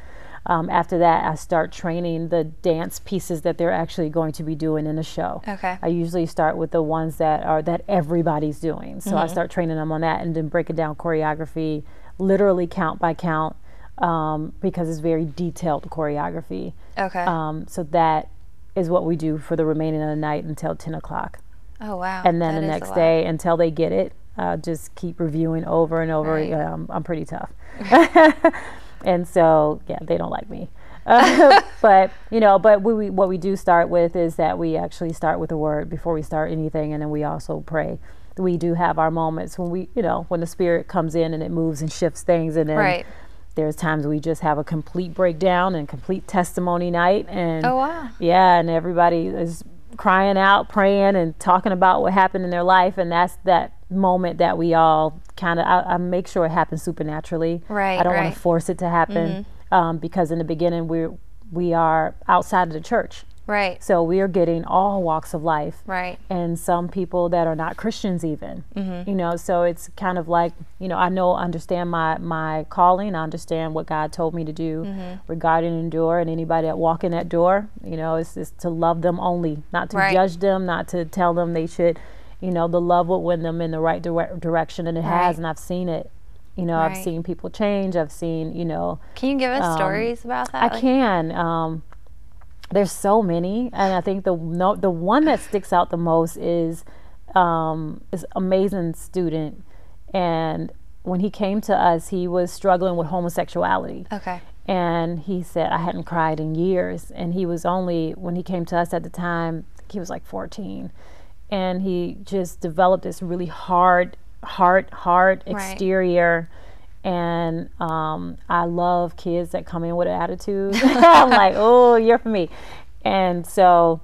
After that, I start training the dance pieces that they're actually going to be doing in the show. I usually start with the ones that everybody's doing. So I start training them on that, and then breaking down choreography, literally count by count, because it's very detailed choreography. Okay. So that is what we do for the remaining of the night until 10 o'clock. Oh, wow. And then That the is a next lot. day, until they get it, just keep reviewing over and over. Right. I'm pretty tough. And so, yeah, they don't like me. But, you know, but what we do start with is that we actually start with a word before we start anything, and then we also pray. We do have our moments when we, you know, when the Spirit comes in and it moves and shifts things, and then Right. there's times we just have a complete breakdown and complete testimony night. And Oh, wow. yeah, and everybody is crying out, praying, and talking about what happened in their life, and that's that moment that we all kind of, I make sure it happens supernaturally. Right, I don't right. want to force it to happen, because in the beginning we are outside of the church, Right. so we are getting all walks of life, Right. and some people that are not Christians even, you know, so it's kind of like, you know, understand my calling. I understand what God told me to do regarding endure, and anybody that walk in that door, you know, it's to love them only, not to Right. judge them, not to tell them they should, you know, the love will win them in the right direction, and it Right. has, and I've seen it. You know, I've Right. seen people change. I've seen, you know. Can you give us stories about that? I can. There's so many, and I think the one that sticks out the most is amazing student, and when he came to us, he was struggling with homosexuality. Okay. And he said, I hadn't cried in years, and he was only, when he came to us at the time, he was like 14, and he just developed this really hard exterior. And I love kids that come in with an attitude. I'm like, oh, you're for me. And so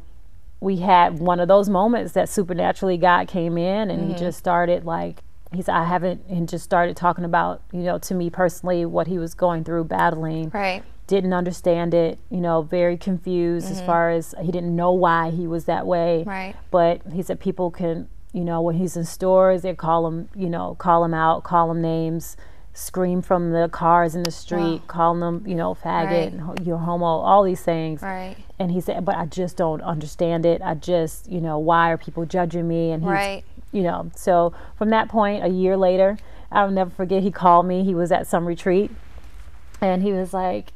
we had one of those moments that supernaturally God came in, and he just started like, he said, and just started talking about, you know, to me personally, what he was going through, battling. Right. Didn't understand it, you know, very confused as far as he didn't know why he was that way. Right. But he said people can, you know, when he's in stores, they call him, you know, call him out, call him names, scream from the cars in the street, calling them, you know, faggot, and you're homo, all these things. Right. And he said, but I just don't understand it. I just, you know, why are people judging me? And he's, Right. you know, so from that point, a year later, I'll never forget, he called me. He was at some retreat, and he was like,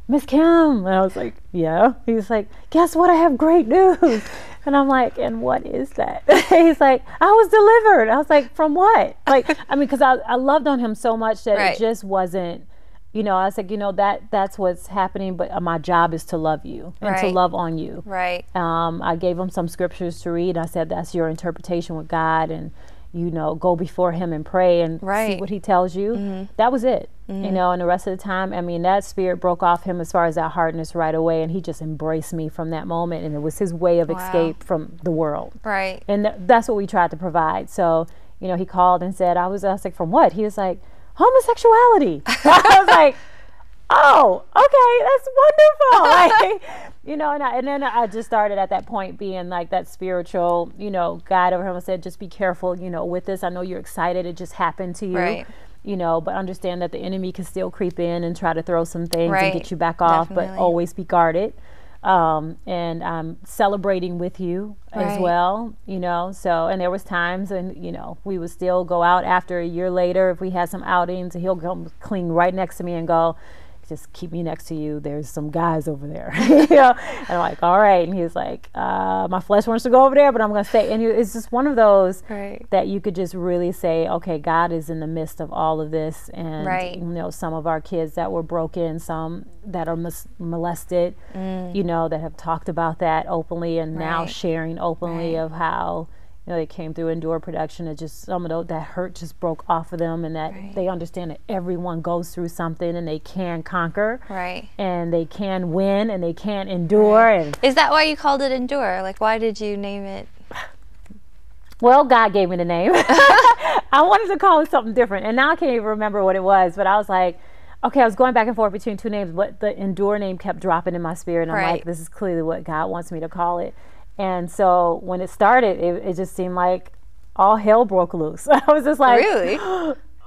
Miss Kim. And I was like, yeah. He was like, guess what? I have great news. And I'm like, and what is that? He's like, I was delivered. I was like, from what? Like, I mean, because I loved on him so much that Right. it just wasn't, you know, I was like, you know, that's what's happening, but my job is to love you and to Right. love on you. Right. I gave him some scriptures to read. I said, that's your interpretation with God, and, you know, go before him and pray and see Right. what he tells you. That was it. You know, and the rest of the time, I mean, that spirit broke off him as far as that hardness right away, and he just embraced me from that moment, and it was his way of Wow. escape from the world. Right. And that's what we tried to provide. So, you know, he called and said, I was like, from what? He was like, homosexuality. I was like, oh, okay, that's wonderful. Like, you know, and then I just started at that point being like that spiritual, you know, guide over him. I said, just be careful, you know, with this. I know you're excited. It just happened to you. Right. You know, but understand that the enemy can still creep in and try to throw some things Right. and get you back off, Definitely. but always be guarded. And I'm celebrating with you as Right. well, you know, so, and there was times, and, you know, we would still go out after a year later if we had some outings, and he'll come cling right next to me and go, just keep me next to you, there's some guys over there. You know, and I'm like, all right. And he was like, my flesh wants to go over there, but I'm gonna stay. And it's just one of those Right. that you could just really say, okay, God is in the midst of all of this. And Right. you know, some of our kids that were broken, some that are molested, you know, that have talked about that openly, and now Right. sharing openly Right. of how, you know, they came through Endure production. It just, some of that hurt just broke off of them, and that Right. they understand that everyone goes through something, and they can conquer, Right. and they can win, and they can endure. Right. And Is that why you called it Endure? Like, why did you name it? well, God gave me the name. I wanted to call it something different, and now I can't even remember what it was, but I was like, okay, I was going back and forth between two names, but the Endure name kept dropping in my spirit, and I'm Right. like, this is clearly what God wants me to call it. And so when it started, it just seemed like all hell broke loose. I was just like, Really? okay,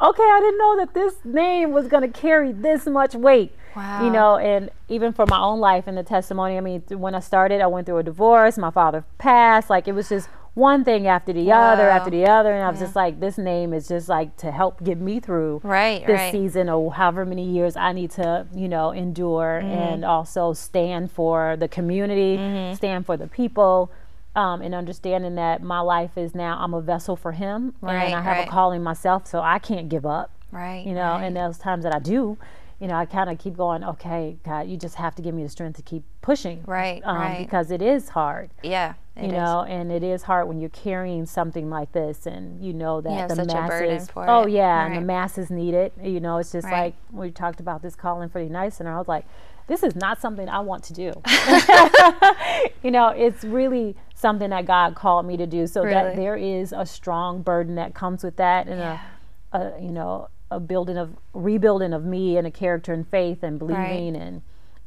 I didn't know that this name was going to carry this much weight. Wow. You know, and even for my own life and the testimony, I mean, when I started, I went through a divorce, my father passed, like it was just one thing after the other, and I was just like, this name is just like to help get me through this season or however many years I need to, you know, endure, and also stand for the community, stand for the people, and understanding that my life is now, I'm a vessel for him, and I have a calling myself, so I can't give up, you know, and those times that I do, you know, I kind of keep going, okay, God, you just have to give me the strength to keep pushing, because it is hard. You know, and it is hard when you're carrying something like this, and you know that the masses, and the masses need it. You know, it's just like we talked about this calling for the United Center. I was like, this is not something I want to do. You know, it's really something that God called me to do. So that there is a strong burden that comes with that, and a you know, a rebuilding of me and a character and faith and believing, and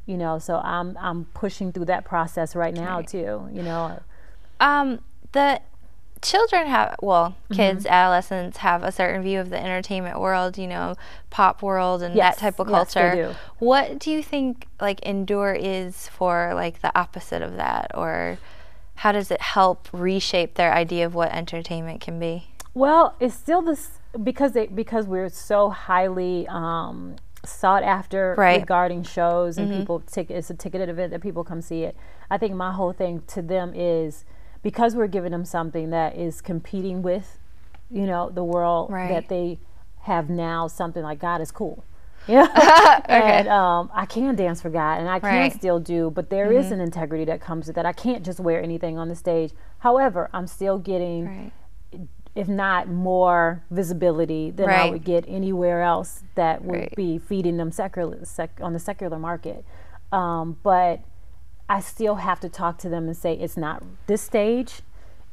you know, so I'm pushing through that process right now too. You know. The children have, well, kids, adolescents have a certain view of the entertainment world, you know, pop world and that type of culture. They do. What do you think, like, Endure is for, like, the opposite of that? Or how does it help reshape their idea of what entertainment can be? Well, it's still this, because we're so highly sought after regarding shows, and people, it's a ticketed event that people come see it. I think my whole thing to them is, because we're giving them something that is competing with, you know, the world that they have now, something like God is cool. Yeah. And I can dance for God, and I can still do, but there is an integrity that comes with that. I can't just wear anything on the stage. However, I'm still getting, if not more visibility than I would get anywhere else that would be feeding them on the secular market. But I still have to talk to them and say, it's not this stage,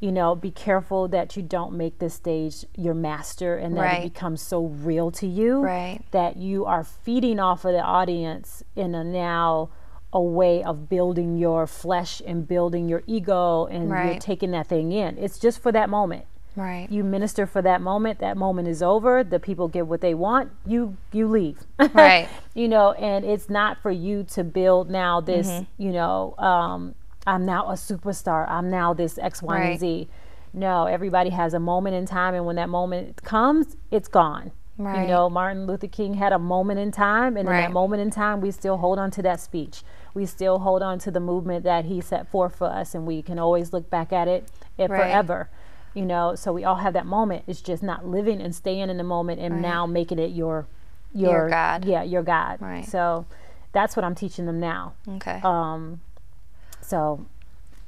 you know, be careful that you don't make this stage your master, and that it becomes so real to you that you are feeding off of the audience in a way of building your flesh and building your ego, and you're taking that thing in. It's just for that moment. You minister for that moment is over, the people get what they want, you leave. You know, and it's not for you to build now this, you know, I'm now a superstar, I'm now this X, Y, and Z. No, everybody has a moment in time, and when that moment comes, it's gone. You know, Martin Luther King had a moment in time, and in that moment in time, we still hold on to that speech. We still hold on to the movement that he set forth for us, and we can always look back at it forever. You know, so we all have that moment. It's just not living and staying in the moment and now making it your God. Yeah, your God. So that's what I'm teaching them now. So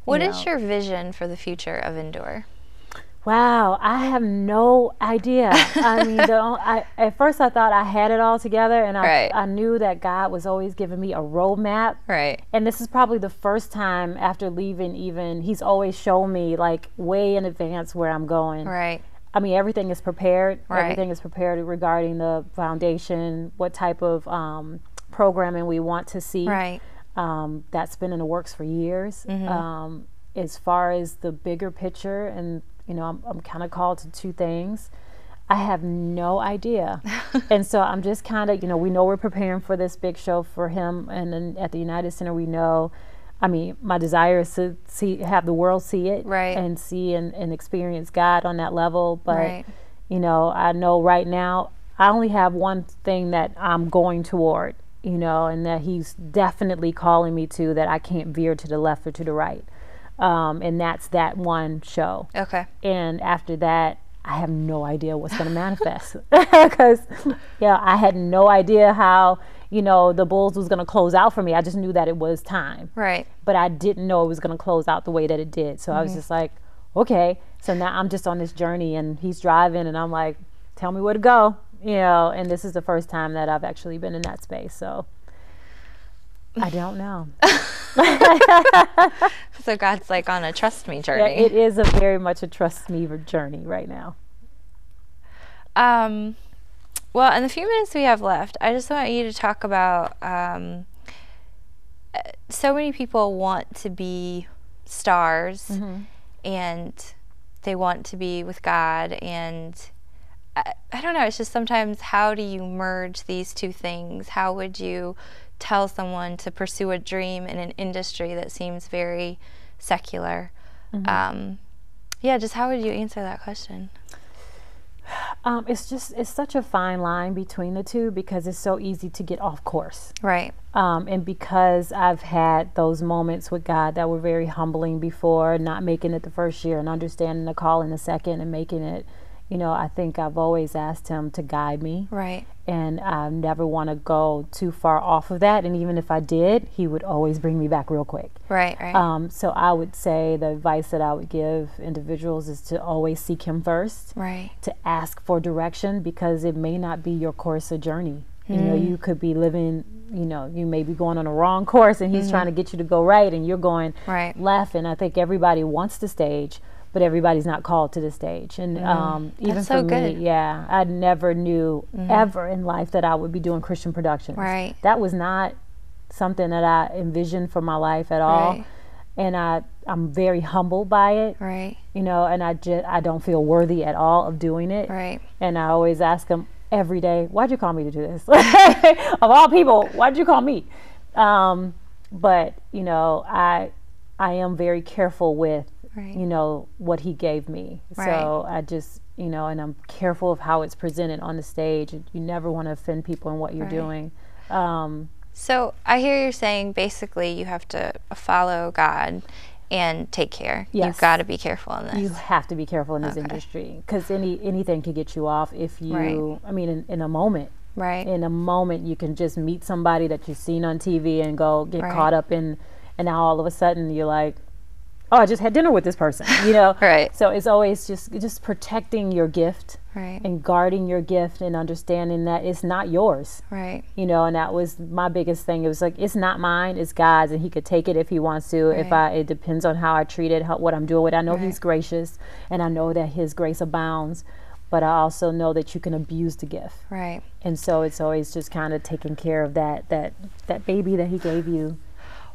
what is your vision for the future of Endure? Wow, I have no idea. I mean, at first I thought I had it all together, and I knew that God was always giving me a roadmap. And this is probably the first time after leaving, even, he's always shown me like way in advance where I'm going. I mean, everything is prepared. Everything is prepared regarding the foundation, what type of programming we want to see. That's been in the works for years. As far as the bigger picture, and you know, I'm kind of called to two things. I have no idea. And so I'm just kind of, you know, we know we're preparing for this big show for him, and then at the United Center we know, I mean, my desire is to have the world see it, and see and experience God on that level. But you know, I know right now I only have one thing that I'm going toward, you know, and that he's definitely calling me to, that I can't veer to the left or to the right. And that's that one show. And after that, I have no idea what's going to manifest. Because, yeah, I had no idea how, you know, the Bulls was going to close out for me. I just knew that it was time. But I didn't know it was going to close out the way that it did. So I was just like, okay. So now I'm just on this journey, and he's driving, and I'm like, tell me where to go. You know, and this is the first time that I've actually been in that space. So I don't know. So God's like on a trust me journey. Yeah, it is very much a trust me journey right now. Well, in the few minutes we have left, I just want you to talk about, so many people want to be stars, and they want to be with God, and I don't know, it's just sometimes, how do you merge these two things? How would you tell someone to pursue a dream in an industry that seems very secular? Yeah, just how would you answer that question? It's such a fine line between the two because it's so easy to get off course. Right. And because I've had those moments with God that were very humbling before, not making it the first year and understanding the call in the second and making it, you know, I think I've always asked him to guide me. Right. And I never want to go too far off of that. And even if I did, he would always bring me back real quick. Right, right. So I would say the advice that I would give individuals is to always seek him first. Right. To ask for direction, because it may not be your course or journey. You know, you could be living, you know, you may be going on a wrong course and he's trying to get you to go right and you're going left. And I think everybody wants the stage, but everybody's not called to the stage. And even so for me, yeah, I never knew ever in life that I would be doing Christian productions. Right. That was not something that I envisioned for my life at all. Right. And I'm very humbled by it. Right. You know, and I don't feel worthy at all of doing it. Right. And I always ask him every day, why'd you call me to do this? Of all people, why'd you call me? But, you know, I am very careful with, you know, what he gave me. So I just, you know, and I'm careful of how it's presented on the stage. You never want to offend people in what you're doing. So I hear you're saying basically you have to follow God and take care. Yes. You've got to be careful in this. You have to be careful in this industry, because anything could get you off if you, I mean, in a moment. Right. In a moment, you can just meet somebody that you've seen on TV and go get caught up in, and now all of a sudden you're like, oh, I just had dinner with this person, you know? Right. So it's always just protecting your gift and guarding your gift and understanding that it's not yours. Right. You know, and that was my biggest thing. It was like, it's not mine, it's God's, and he could take it if he wants to. It depends on how I treat it, what I'm doing with it. I know he's gracious, and I know that his grace abounds, but I also know that you can abuse the gift. Right. And so it's always just kind of taking care of that baby that he gave you.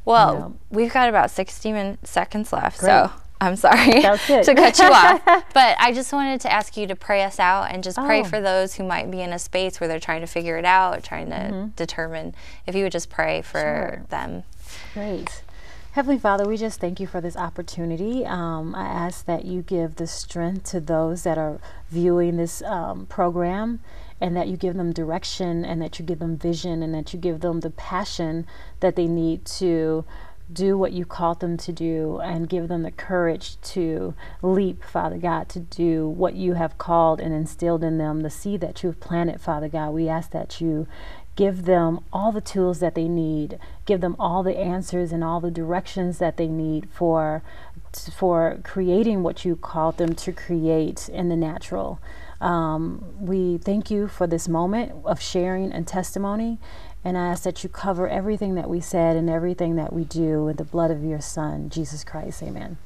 Well, you know. We've got about 60 seconds left, Great. so I'm sorry to cut you off. But I just wanted to ask you to pray us out and just pray for those who might be in a space where they're trying to figure it out, trying to determine. If you would just pray for them. Great. Heavenly Father, we just thank you for this opportunity. I ask that you give the strength to those that are viewing this program, and that you give them direction, and that you give them vision, and that you give them the passion that they need to do what you called them to do, and give them the courage to leap, Father God, to do what you have called and instilled in them, the seed that you've planted, Father God. We ask that you give them all the tools that they need, give them all the answers and all the directions that they need for creating what you called them to create in the natural. We thank you for this moment of sharing and testimony, and I ask that you cover everything that we said and everything that we do with the blood of your Son, Jesus Christ. Amen.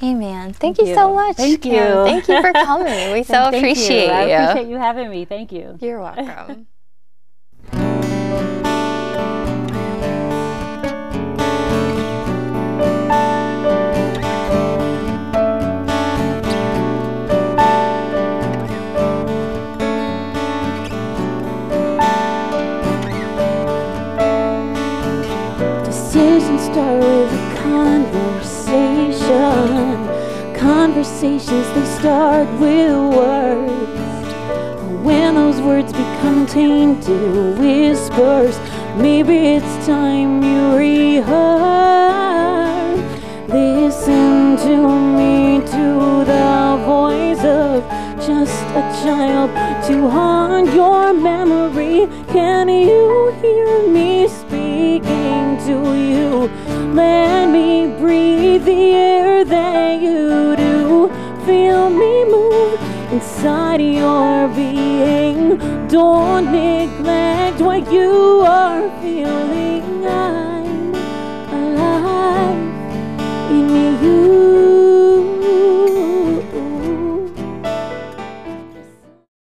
Amen. Thank you so much, Thank Kim. you. Thank you for coming. We so appreciate you. I appreciate you having me. Thank you. You're welcome. Decisions start with a conversation. Conversations, they start with words. When those words become tainted whispers, maybe it's time you rehearse. Listen to me, to the voice of just a child, to haunt your memory. Can you hear me speaking to you? Let me breathe the air that you do. Feel me move inside your being. Don't neglect what you are feeling.